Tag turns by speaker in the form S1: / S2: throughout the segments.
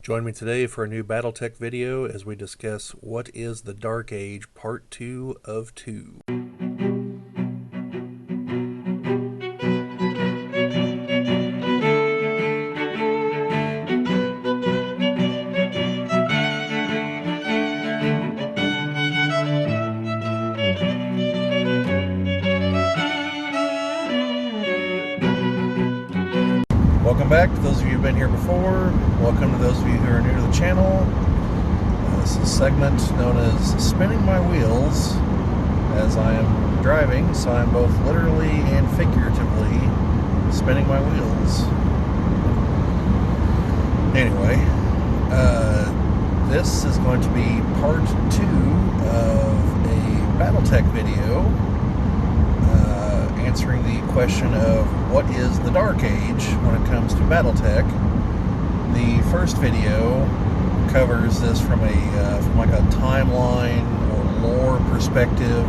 S1: Join me today for a new BattleTech video as we discuss what is the Dark Age Part 2 of 2. Welcome back to those of you who've been here before. Welcome to those of you who are new to the channel. This is a segment known as Spinning My Wheels as I am driving, so I'm both literally and figuratively spinning my wheels. Anyway, this is going to be part 2 of a BattleTech video answering the question of what is the Dark Age when it comes to BattleTech. The first video covers this from like a timeline or lore perspective.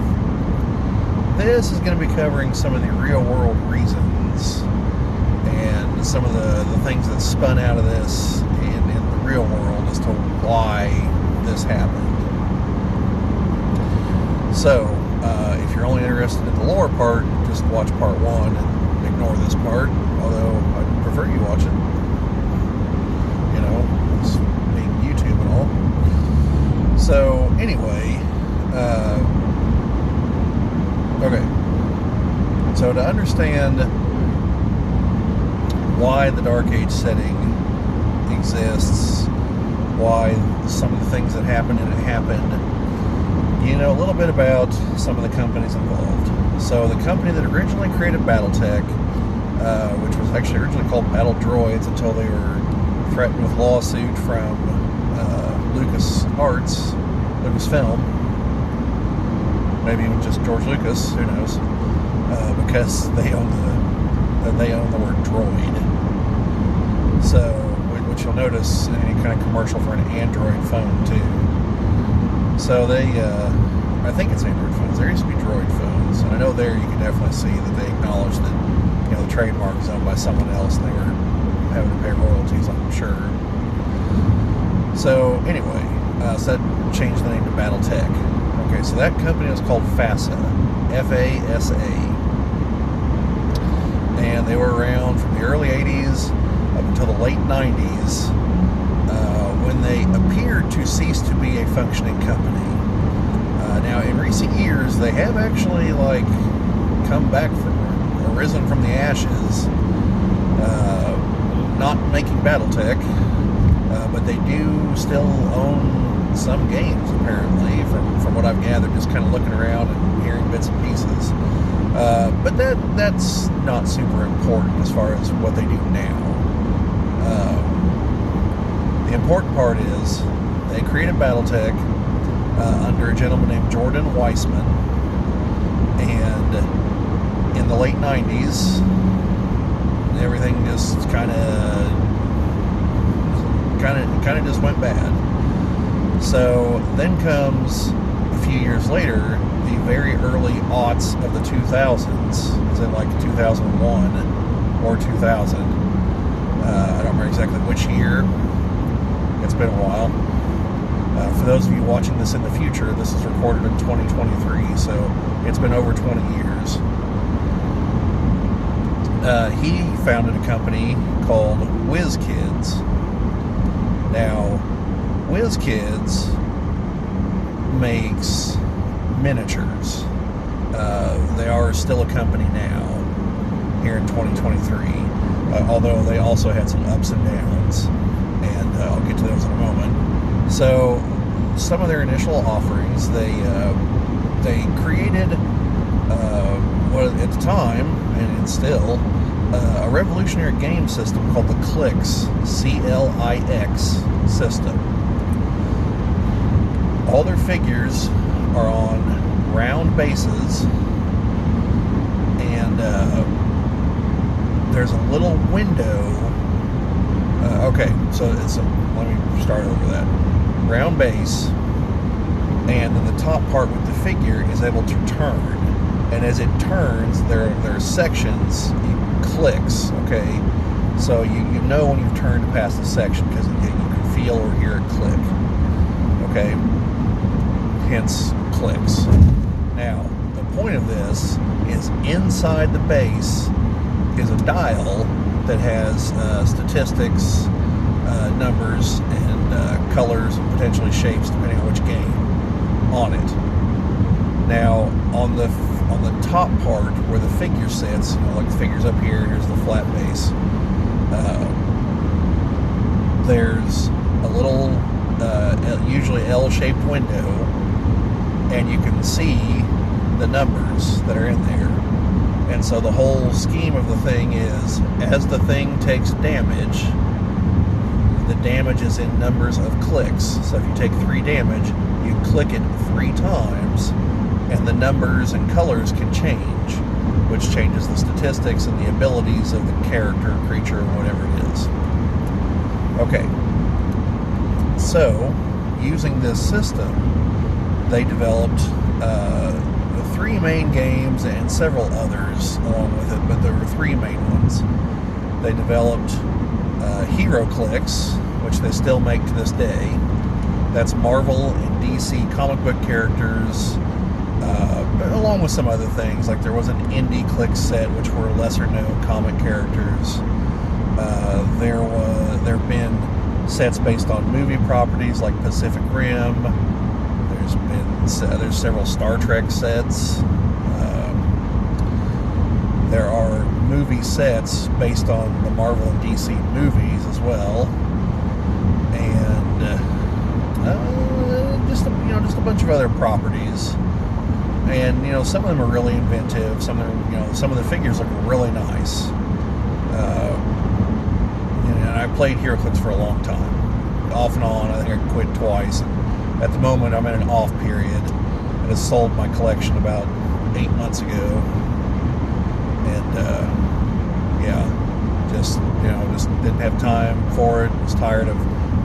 S1: This is going to be covering some of the real world reasons and some of the things that spun out of this in the real world as to why this happened. So, if you're only interested in the lore part, just watch part 1 and ignore this part, although I'd prefer you watch it. You know, it's being YouTube and all. So, anyway, okay. So, to understand why the Dark Age setting exists, why some of the things that happened and it happened, you know a little bit about some of the companies involved. So the company that originally created BattleTech, which was actually originally called Battle Droids until they were threatened with lawsuit from Lucasfilm, maybe even just George Lucas, who knows, because they own the word droid. So, which you'll notice in any kind of commercial for an Android phone too. So they, I think it's Android phones. There used to be Droid phones, and I know there you can definitely see that they acknowledged that, you know, the trademark is owned by someone else, and they were having to pay royalties, I'm sure. So anyway, so that changed the name to BattleTech. Okay, so that company was called FASA, F-A-S-A, and they were around from the early 80s up until the late 90s. When they appeared to cease to be a functioning company. Now, in recent years, they have actually, come back arisen from the ashes, not making BattleTech, but they do still own some games, apparently, from what I've gathered, just kind of looking around and hearing bits and pieces. But that's not super important as far as what they do now. The important part is they created BattleTech under a gentleman named Jordan Weissman, and in the late 90s, everything just kind of just went bad. So then comes a few years later, the very early aughts of the 2000s, is in like 2001 or 2000. I don't remember exactly which year. It's been a while. For those of you watching this in the future, this is recorded in 2023, so it's been over 20 years. He founded a company called WizKids. Now, WizKids makes miniatures. They are still a company now, here in 2023, although they also had some ups and downs. And I'll get to those in a moment. So, some of their initial offerings, they created what at the time, and it's still, a revolutionary game system called the CLIX, C-L-I-X system. All their figures are on round bases, and there's a little window. Okay, so let me start over that. Round base, and then the top part with the figure is able to turn. And as it turns, there are sections, it clicks, okay? So you know when you've turned past a section because you can feel feel or hear it click. Okay? Hence, clicks. Now, the point of this is inside the base is a dial that has statistics, numbers, and colors, and potentially shapes, depending on which game, on it. Now, on the top part where the figure sits, like the figure's up here, here's the flat base, there's a little, usually L-shaped window, and you can see the numbers that are in there. And so the whole scheme of the thing is, as the thing takes damage, the damage is in numbers of clicks. So if you take 3 damage, you click it 3 times, and the numbers and colors can change, which changes the statistics and the abilities of the character, creature, whatever it is. Okay, so using this system, they developed 3 main games and several others along with it, but there were 3 main ones. They developed Hero Clicks, which they still make to this day. That's Marvel and DC comic book characters, along with some other things. Like there was an Indie Click set, which were lesser known comic characters. There have been sets based on movie properties like Pacific Rim. There's several Star Trek sets. There are movie sets based on the Marvel and DC movies as well, and just a bunch of other properties. And some of them are really inventive. Some of them, some of the figures look really nice. And I played HeroClix for a long time, off and on. I think I quit twice. And at the moment, I'm in an off period, and I sold my collection about 8 months ago. And just didn't have time for it. Was tired of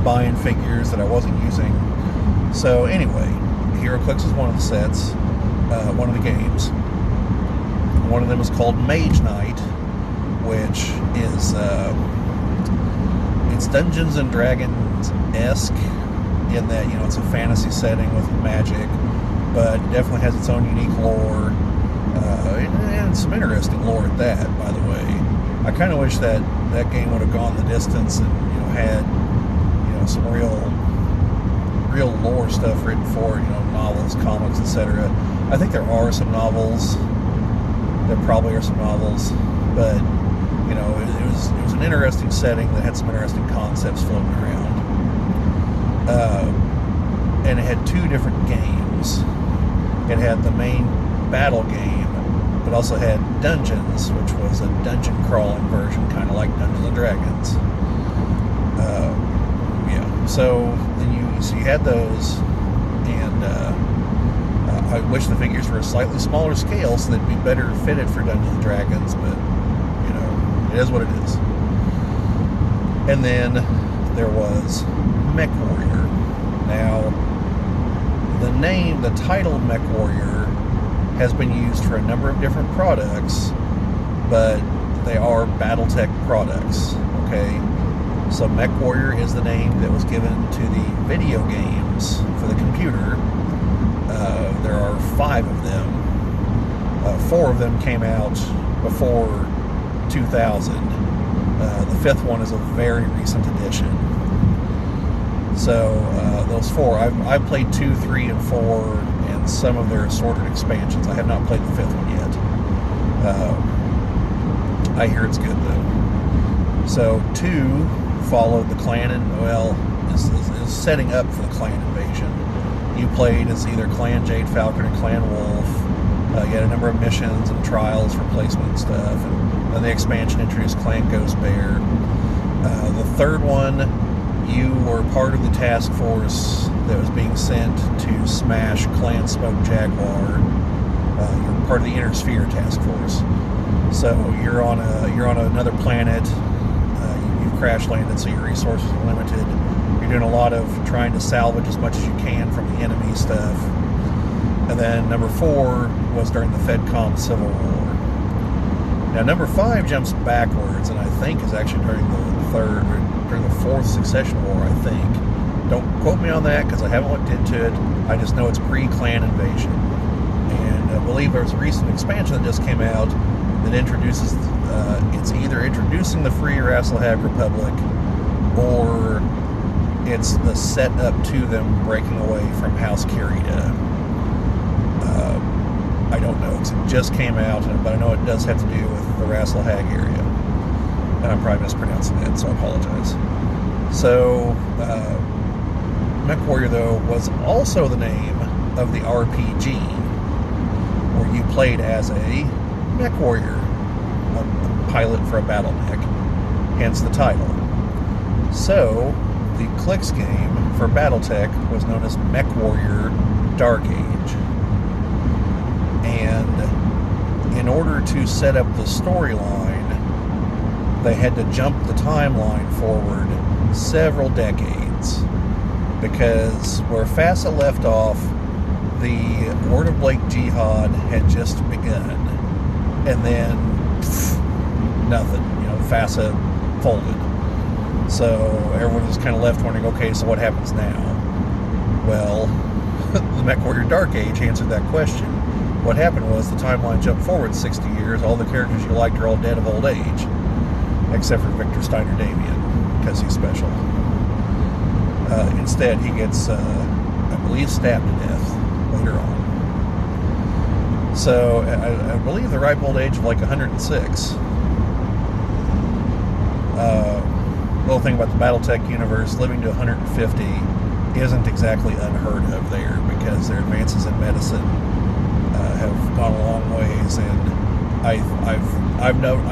S1: buying figures that I wasn't using. So anyway, HeroClix is one of the sets, one of the games. One of them is called Mage Knight, which is it's Dungeons and Dragons-esque in that it's a fantasy setting with magic, but definitely has its own unique lore. And some interesting lore at that, by the way. I kind of wish that game would have gone the distance and had some real lore stuff written for it, novels, comics, etc. I think there are some novels. There probably are some novels, but it was an interesting setting that had some interesting concepts floating around. And it had 2 different games. It had the main battle game, but also had Dungeons, which was a dungeon crawling version, kind of like Dungeons and Dragons. So then you had those, and I wish the figures were a slightly smaller scale so they'd be better fitted for Dungeons and Dragons, but it is what it is. And then there was MechWarrior. Now, the title MechWarrior has been used for a number of different products, but they are BattleTech products, okay? So MechWarrior is the name that was given to the video games for the computer. There are 5 of them. 4 of them came out before 2000. The 5th one is a very recent addition. So those 4, I've played 2, 3, and 4, and some of their assorted expansions. I have not played the 5th one yet. I hear it's good though. So 2 followed the clan, and is setting up for the clan invasion. You played as either Clan Jade Falcon or Clan Wolf. You had a number of missions and trials for placement and stuff, and then the expansion introduced Clan Ghost Bear. The 3rd one, you were part of the task force that was being sent to smash Clan Smoke Jaguar. You're part of the Inner Sphere task force. So you're on another planet. You've crash landed, so your resources are limited. You're doing a lot of trying to salvage as much as you can from the enemy stuff. And then number 4 was during the FedCom Civil War. Now number 5 jumps backwards, and I think is actually during the 4th Succession War, I think. Don't quote me on that because I haven't looked into it. I just know it's pre-clan invasion. And I believe there's a recent expansion that just came out that introduces, it's either introducing the Free Rasselhag Republic, or it's the setup to them breaking away from House Kirida. I don't know, because it just came out, but I know it does have to do with the Rasselhag area. And I'm probably mispronouncing it, so I apologize. So, MechWarrior, though, was also the name of the RPG where you played as a MechWarrior, a pilot for a battle mech, hence the title. So, the Clicks game for BattleTech was known as MechWarrior Dark Age. And in order to set up the storyline, they had to jump the timeline forward several decades, because where FASA left off, the Word of Blake Jihad had just begun, and then nothing, FASA folded. So everyone was kind of left wondering, okay, so what happens now? Well, the MechWarrior Dark Age answered that question. What happened was the timeline jumped forward 60 years. All the characters you liked are all dead of old age, except for Victor Steiner Damien, because he's special. Instead, he gets, I believe, stabbed to death later on. So I believe the ripe old age of like 106. Little thing about the BattleTech universe, living to 150 isn't exactly unheard of there, because their advances in medicine have gone a long ways, and I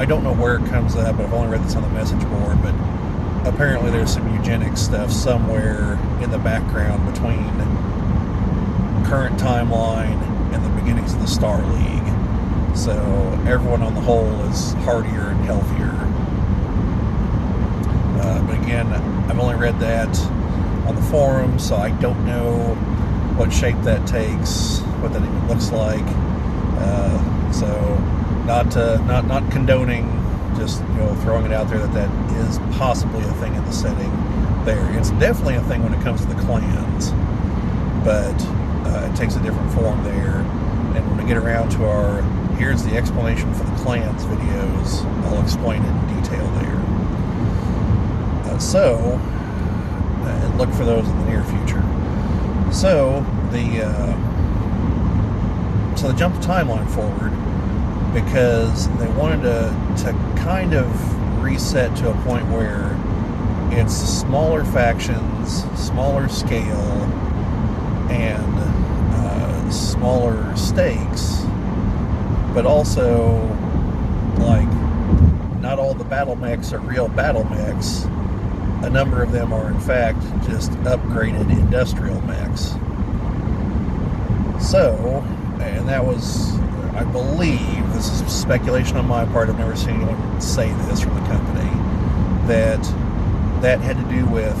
S1: don't know where it comes up, but I've only read this on the message board, but apparently there's some eugenics stuff somewhere in the background between current timeline and the beginnings of the Star League. So everyone on the whole is hardier and healthier. But again, I've only read that on the forums, so I don't know what shape that takes, what that even looks like. So not condoning, just throwing it out there that is possibly a thing in the setting there. It's definitely a thing when it comes to the clans, but it takes a different form there. And when we get around to our here's the explanation for the clans videos, I'll explain it in detail there. So look for those in the near future. So they jumped the timeline forward because they wanted to kind of reset to a point where it's smaller factions, smaller scale, and smaller stakes, but also, like, not all the battle mechs are real battle mechs. A number of them are, in fact, just upgraded industrial mechs. So, and that was, I believe, this is speculation on my part, I've never seen anyone say this from the company, that had to do with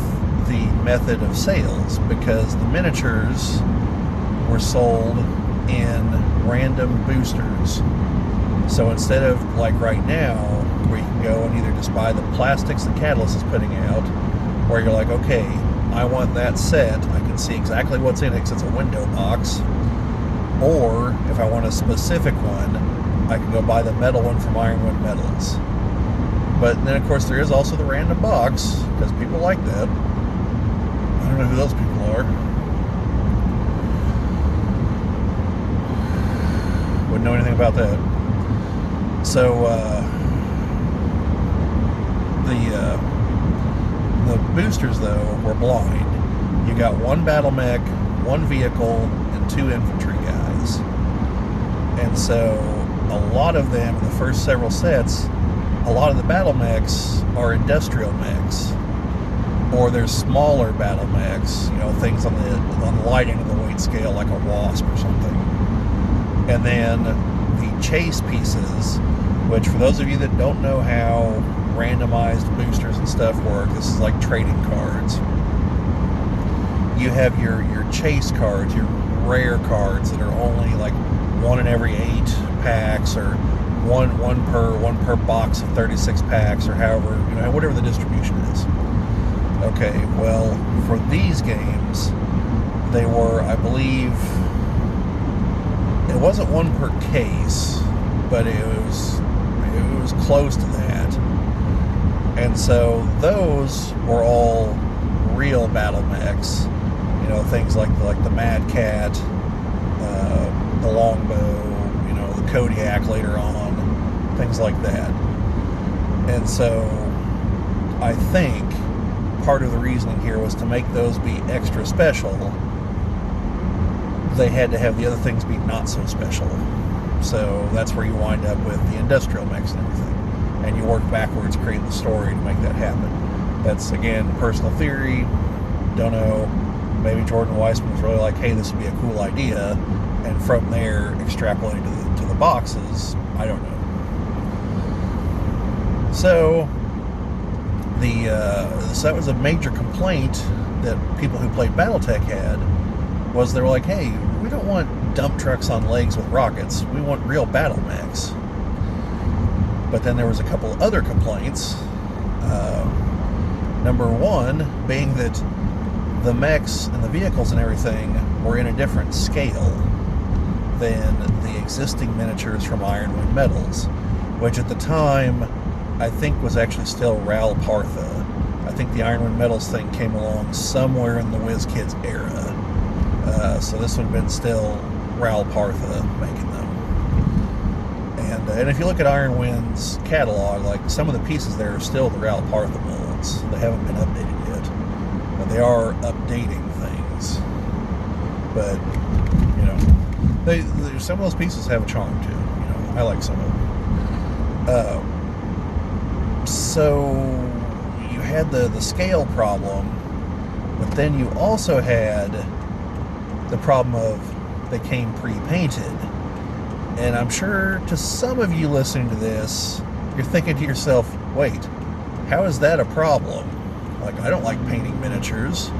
S1: the method of sales, because the miniatures were sold in random boosters. So instead of, like right now, where you can go and either just buy the plastics that Catalyst is putting out, where you're like, okay, I want that set, I can see exactly what's in it because it's a window box, or if I want a specific one, I can go buy the metal one from Ironwood Metals. But then, of course, there is also the random box, because people like that. I don't know who those people are. Wouldn't know anything about that. So, the boosters, though, were blind. You got one battle mech, one vehicle, and 2 infantry guys. And so, a lot of them, in the first several sets, a lot of the battle mechs are industrial mechs. Or they're smaller battle mechs, things on the light end of the weight scale, like a Wasp or something. And then the chase pieces, which for those of you that don't know how randomized boosters and stuff work, this is like trading cards. You have your chase cards, your rare cards that are only like 1 in every 8 packs, or one per box of 36 packs, or however, whatever the distribution is. Okay, well, for these games, they were, I believe, it wasn't one per case, but it was close to that. And so those were all real battle mechs, you know, things like the Mad Cat, the Longbow, you know, the Kodiak later on, things like that. And so I think part of the reasoning here was to make those be extra special. They had to have the other things be not so special. So that's where you wind up with the industrial mechs and everything. And you work backwards, creating the story to make that happen. That's, again, personal theory. Don't know. Maybe Jordan Weissman was really like, hey, this would be a cool idea. And from there, extrapolating to the boxes. I don't know. So so that was a major complaint that people who played BattleTech had, was they were like, hey, we don't want dump trucks on legs with rockets. We want real battle mechs. But then there was a couple other complaints. Number one being that the mechs and the vehicles and everything were in a different scale than the existing miniatures from Iron Wind Metals, which at the time I think was actually still Ral Partha. I think the Iron Wind Metals thing came along somewhere in the WizKids era. So this would have been still Ral Partha making them. And if you look at Iron Wind's catalog, like some of the pieces there are still the Ral Partha molds. They haven't been updated yet. But they are updating things. But, you know, some of those pieces have a charm too. You know, I like some of them. So you had the scale problem, but then you also had the problem of they came pre-painted. And I'm sure to some of you listening to this, you're thinking to yourself, wait, how is that a problem? Like, I don't like painting miniatures.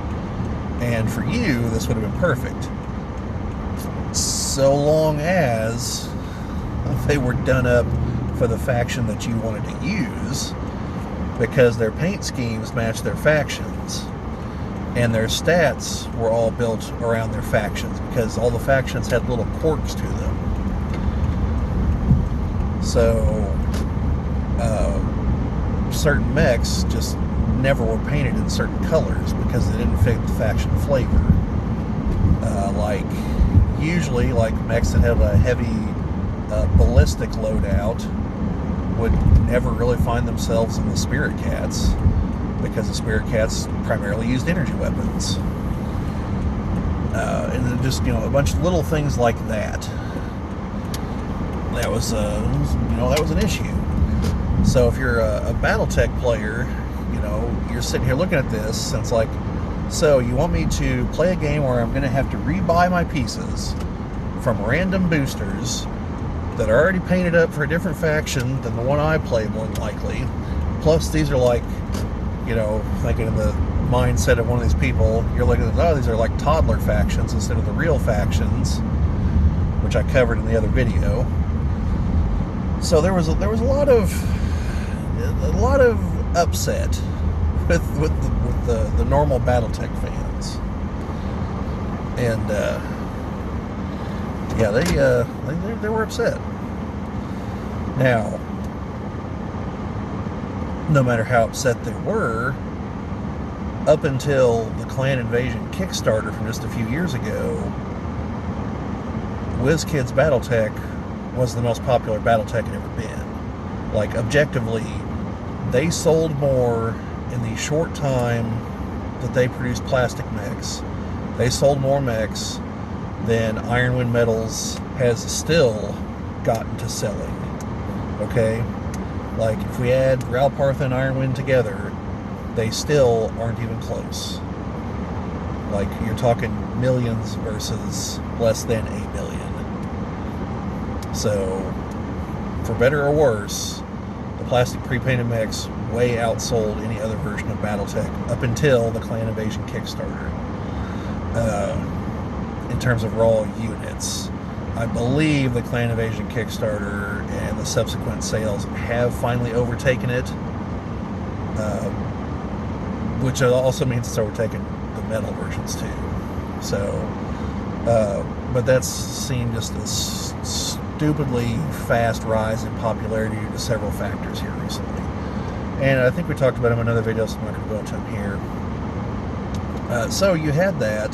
S1: And for you, this would have been perfect. So long as they were done up for the faction that you wanted to use, because their paint schemes matched their factions, and their stats were all built around their factions, because all the factions had little quirks to them. So certain mechs just never were painted in certain colors because they didn't fit the faction flavor. Like usually, like mechs that have a heavy ballistic loadout would never really find themselves in the Spirit Cats, because the Spirit Cats primarily used energy weapons. And then just, you know, a bunch of little things like that. That was, that was an issue. So if you're a BattleTech player, you know, you're sitting here looking at this, and it's like, so you want me to play a game where I'm going to have to rebuy my pieces from random boosters that are already painted up for a different faction than the one I play, more than likely. Plus, these are like, you know, thinking in the mindset of one of these people, you're looking at, oh, these are like toddler factions instead of the real factions, which I covered in the other video. So there was a lot of upset with the normal BattleTech fans, and yeah, they were upset. Now, no matter how upset they were, up until the Clan Invasion Kickstarter from just a few years ago, WizKids BattleTech was the most popular BattleTech had ever been. Like, objectively, they sold more in the short time that they produced plastic mechs. They sold more mechs than Iron Wind Metals has still gotten to selling. Okay? Like, if we add Ral Partha and Iron Wind together, they still aren't even close. Like, you're talking millions versus less than 8 million. So, for better or worse, the plastic pre-painted mechs way outsold any other version of BattleTech up until the Clan Invasion Kickstarter. In terms of raw units, I believe the Clan Invasion Kickstarter and the subsequent sales have finally overtaken it. which also means so we're taking the metal versions too. So, but that's seen just a stupidly fast rise in popularity due to several factors here recently. And I think we talked about them in another video, so I'm not going to go into them here. So you had that.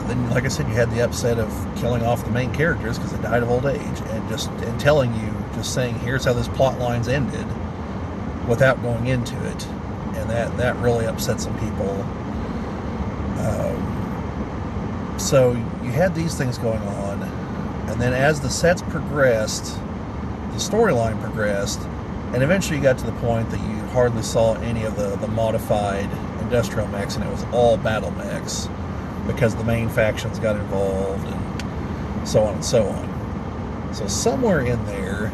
S1: Then, like I said, you had the upset of killing off the main characters because they died of old age, and telling you, just saying, here's how this plot line's ended, without going into it, and that really upset some people. So you had these things going on, and then as the sets progressed, the storyline progressed, and eventually you got to the point that you hardly saw any of the modified industrial mechs, and it was all battle mechs, because the main factions got involved, and so on and so on. So somewhere in there,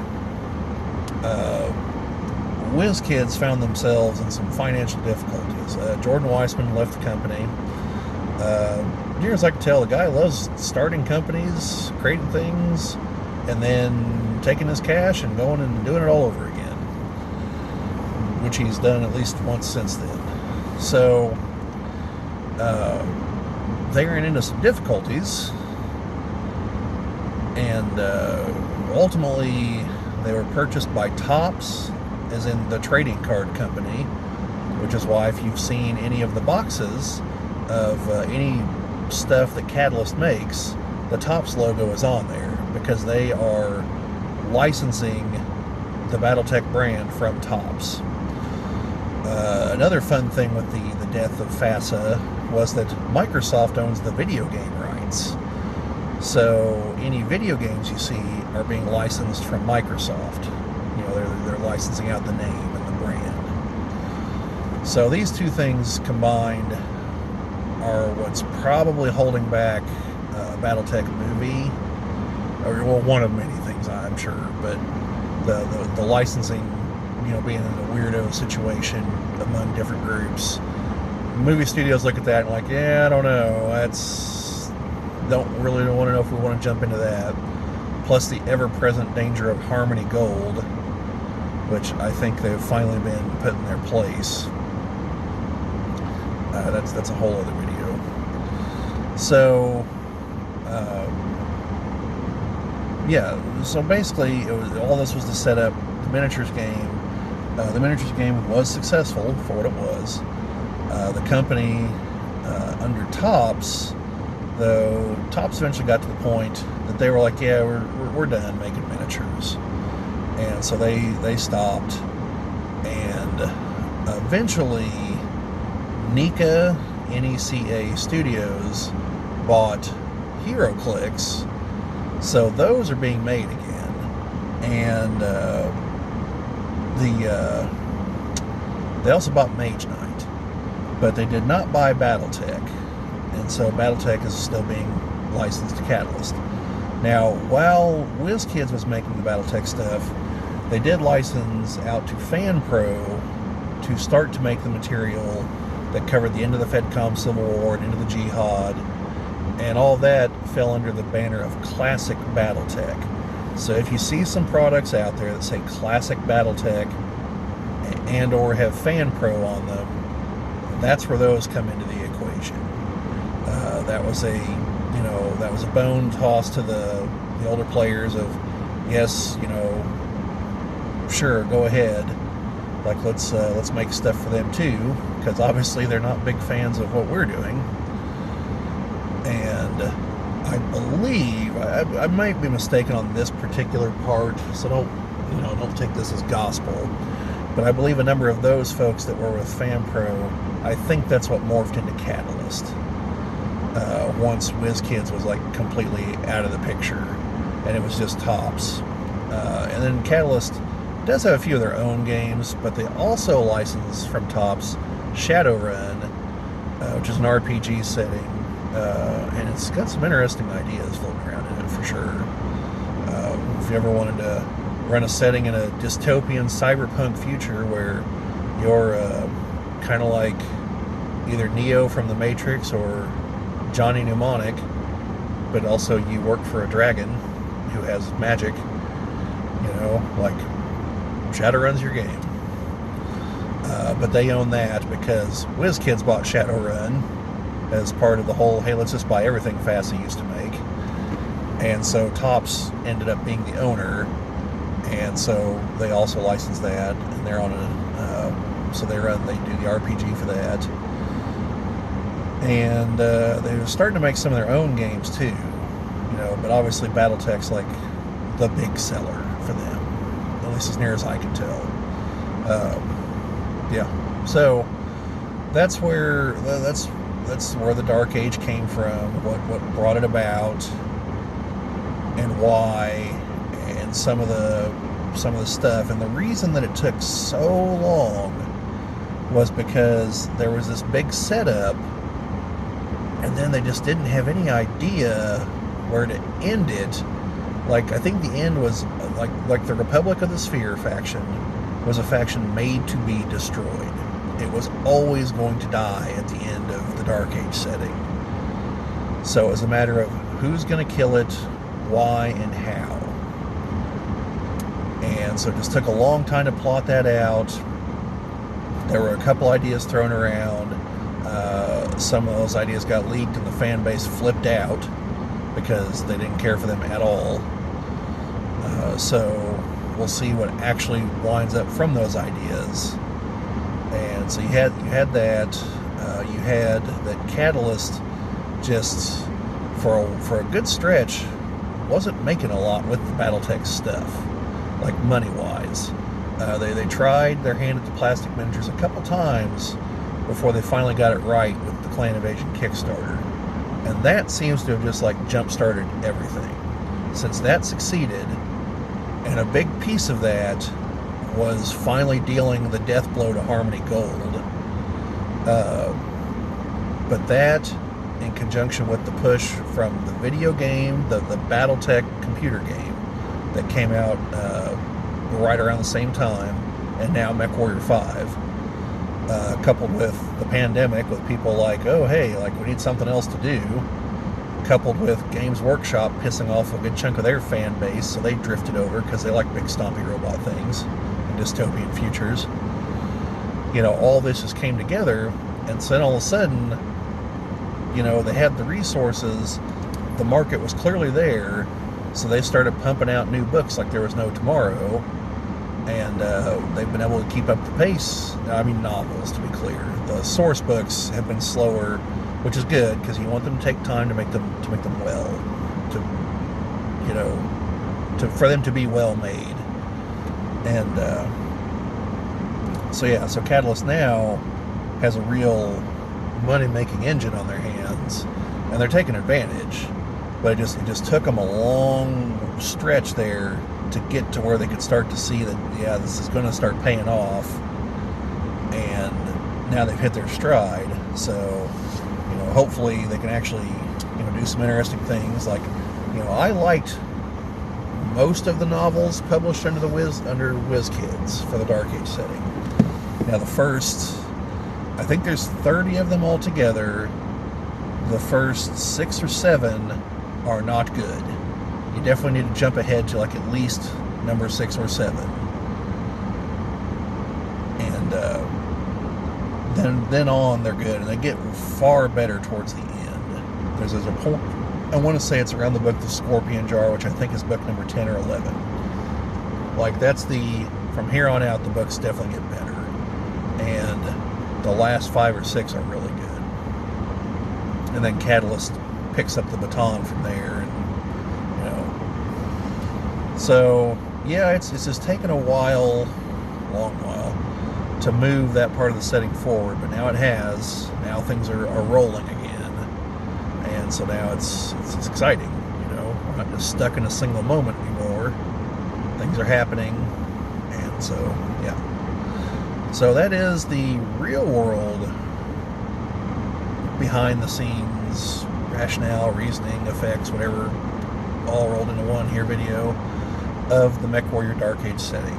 S1: WizKids found themselves in some financial difficulties. Jordan Weissman left the company. Near as I can tell, the guy loves starting companies, creating things, and then taking his cash and going and doing it all over again, which he's done at least once since then. So they ran into some difficulties, and ultimately they were purchased by Topps, as in the trading card company, which is why if you've seen any of the boxes of any stuff that Catalyst makes, the Topps logo is on there, because they are licensing the BattleTech brand from Topps. Another fun thing with the death of FASA was that Microsoft owns the video game rights. So any video games you see are being licensed from Microsoft. You know, they're licensing out the name and the brand. So these two things combined are what's probably holding back a BattleTech movie, or well, one of many things, I'm sure. But the licensing, you know, being in a weirdo situation among different groups. Movie studios look at that and like, yeah, I don't know. Don't want to know if we want to jump into that. Plus the ever-present danger of Harmony Gold, which I think they've finally been put in their place. That's a whole other video. So, yeah. So basically, all this was to set up the miniatures game. The miniatures game was successful for what it was. The company under Topps, though, Topps eventually got to the point that they were like, yeah, we're done making miniatures, and so they stopped. And eventually, NECA Studios bought HeroClix, so those are being made again, and they also bought Mage Knight, but they did not buy BattleTech, and so BattleTech is still being licensed to Catalyst. Now, while WizKids was making the BattleTech stuff, they did license out to FanPro to start to make the material that covered the end of the FedCom Civil War and into the Jihad, and all that fell under the banner of Classic BattleTech. So if you see some products out there that say Classic BattleTech and or have FanPro on them, that's where those come into the equation. That was a bone toss to the older players of, yes, sure, go ahead. Like, let's make stuff for them too, because obviously they're not big fans of what we're doing. And I believe, I might be mistaken on this particular part, so don't take this as gospel, but I believe a number of those folks that were with FanPro, I think that's what morphed into Catalyst. Once WizKids was like completely out of the picture, and it was just Topps. And then Catalyst does have a few of their own games, but they also license from Topps Shadowrun, which is an RPG setting, and it's got some interesting ideas floating around in it for sure. If you ever wanted to run a setting in a dystopian cyberpunk future where you're kind of like either Neo from the Matrix or Johnny Mnemonic, but also you work for a dragon who has magic, like Shadowrun's your game. But they own that because WizKids bought Shadowrun as part of the whole, hey, let's just buy everything FASA used to make. And so Topps ended up being the owner, and so they also licensed that, and they're on so they do the RPG for that. And they're starting to make some of their own games too, but obviously BattleTech's like the big seller for them, at least as near as I can tell. Yeah, so that's where the Dark Age came from, what brought it about, and why, and some of the stuff. And the reason that it took so long was because there was this big setup, and then they just didn't have any idea where to end it. Like, I think the end was like the Republic of the Sphere faction was a faction made to be destroyed. It was always going to die at the end of the Dark Age setting. So it was a matter of who's going to kill it, why, and how. And so it just took a long time to plot that out. There were a couple ideas thrown around. Some of those ideas got leaked and the fan base flipped out because they didn't care for them at all. So we'll see what actually winds up from those ideas. And so you had that. You had that Catalyst just for a good stretch wasn't making a lot with the BattleTech stuff, like money-wise. They tried their hand at the plastic miniatures a couple times before they finally got it right with the Clan Invasion Kickstarter. And that seems to have just like jump-started everything. Since that succeeded, and a big piece of that was finally dealing the death blow to Harmony Gold. But that, in conjunction with the push from the video game, the BattleTech computer game that came out right around the same time, and now MechWarrior 5, coupled with the pandemic, with people like, oh hey, like we need something else to do, coupled with Games Workshop pissing off a good chunk of their fan base, so they drifted over because they like big stompy robot things and dystopian futures. All this just came together, and so then all of a sudden, they had the resources, the market was clearly there, so they started pumping out new books like there was no tomorrow, and they've been able to keep up the pace. I mean, novels, to be clear. The source books have been slower, which is good, because you want them to take time to make them well, for them to be well made. And so Catalyst now has a real money-making engine on their hands, and they're taking advantage. But it just took them a long stretch there to get to where they could start to see that, yeah, this is going to start paying off. And now they've hit their stride. So, hopefully they can actually, do some interesting things. Like, I liked most of the novels published under WizKids for the Dark Age setting. Now the first, I think there's 30 of them altogether. The first 6 or 7 are not good. You definitely need to jump ahead to like at least number 6 or 7. And then on they're good, and they get far better towards the end. There's a point, I want to say it's around the book The Scorpion Jar, which I think is book number 10 or 11. Like, from here on out, the books definitely get better. And the last 5 or 6 are really good. And then Catalyst picks up the baton from there, and so yeah, it's just taken a while, long while, to move that part of the setting forward, but now it has. Now things are rolling again, and so now it's exciting. We're not just stuck in a single moment anymore. Things are happening, and so yeah. So that is the real world, behind the scenes, rationale, reasoning, effects, whatever, all rolled into one here video of the MechWarrior Dark Age setting.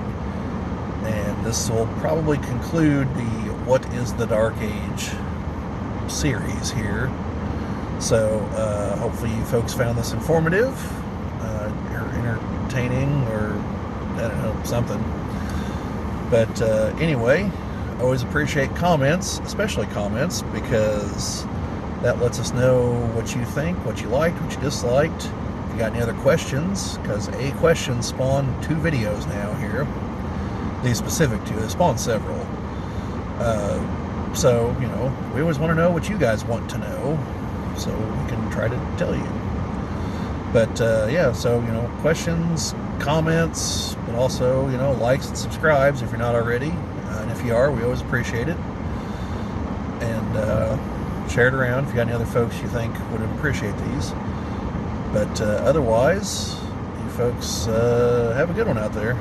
S1: And this will probably conclude the What is the Dark Age series here. So hopefully you folks found this informative or entertaining, or I don't know, something. But anyway, Always appreciate comments, especially comments, because that lets us know what you think, what you liked, what you disliked. If you got any other questions, because a question spawned 2 videos now here. These specific 2, they spawned several. So, you know, we always want to know what you guys want to know, so we can try to tell you. But, yeah, so, you know, questions, comments, but also, you know, likes and subscribes if you're not already. And if you are, we always appreciate it. And share it around if you got any other folks you think would appreciate these. But otherwise, you folks have a good one out there.